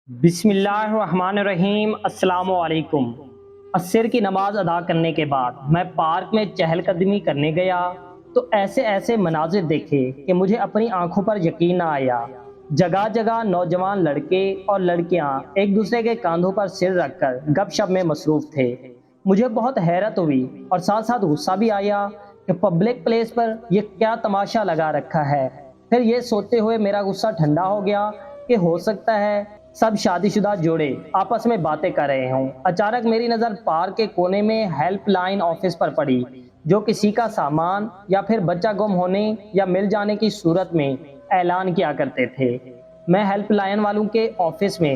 بسم اللہ الرحمن الرحیم۔ السلام علیکم۔ عصر کی نماز ادا کرنے کے بعد میں پارک میں چہل قدمی کرنے گیا تو ایسے مناظر دیکھے کہ مجھے اپنی آنکھوں پر یقین نہ آیا۔ جگہ جگہ نوجوان لڑکے اور لڑکیاں ایک دوسرے کے کاندھوں پر سر رکھ کر گپ شپ میں مصروف تھے۔ مجھے بہت حیرت ہوئی اور ساتھ ساتھ غصہ بھی آیا کہ پبلک پلیس پر یہ کیا تماشا لگا رکھا ہے۔ پھر یہ سوچتے ہوئے میرا غصہ ٹھنڈا ہو گیا کہ ہو سکتا ہے سب شادی شدہ جوڑے آپس میں باتیں کر رہے ہوں۔ اچانک میری نظر پارک کے کونے میں ہیلپ لائن آفس پر پڑی، جو کسی کا سامان یا پھر بچہ گم ہونے یا مل جانے کی صورت میں اعلان کیا کرتے تھے۔ میں ہیلپ لائن والوں کے آفس میں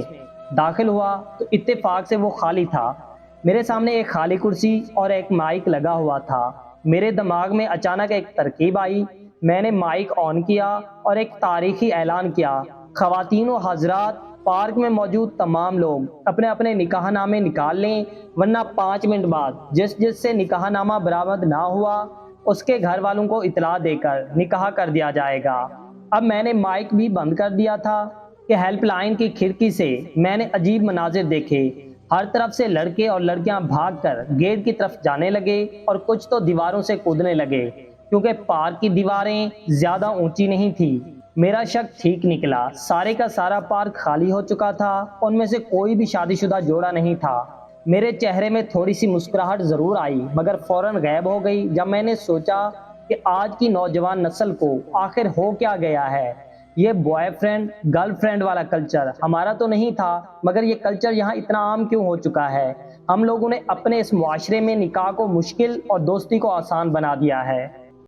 داخل ہوا تو اتفاق سے وہ خالی تھا۔ میرے سامنے ایک خالی کرسی اور ایک مائک لگا ہوا تھا۔ میرے دماغ میں اچانک ایک ترکیب آئی۔ میں نے مائک آن کیا اور ایک تاریخی اعلان کیا: خواتین و حضرات، پارک میں موجود تمام لوگ اپنے اپنے نکاح نامے نکال لیں، ورنہ 5 منٹ بعد جس سے نکاح نامہ برآمد نہ ہوا اس کے گھر والوں کو اطلاع دے کر نکاح کر دیا جائے گا۔ اب میں نے مائک بھی بند کر دیا تھا کہ ہیلپ لائن کی کھڑکی سے میں نے عجیب مناظر دیکھے۔ ہر طرف سے لڑکے اور لڑکیاں بھاگ کر گیٹ کی طرف جانے لگے اور کچھ تو دیواروں سے کودنے لگے، کیونکہ پارک کی دیواریں زیادہ اونچی نہیں تھی۔ میرا شک ٹھیک نکلا، سارے کا سارا پارک خالی ہو چکا تھا، ان میں سے کوئی بھی شادی شدہ جوڑا نہیں تھا۔ میرے چہرے میں تھوڑی سی مسکراہٹ ضرور آئی، مگر فوراً غائب ہو گئی جب میں نے سوچا کہ آج کی نوجوان نسل کو آخر ہو کیا گیا ہے۔ یہ بوائے فرینڈ گرل فرینڈ والا کلچر ہمارا تو نہیں تھا، مگر یہ کلچر یہاں اتنا عام کیوں ہو چکا ہے؟ ہم لوگوں نے اپنے اس معاشرے میں نکاح کو مشکل اور دوستی کو آسان بنا دیا ہے۔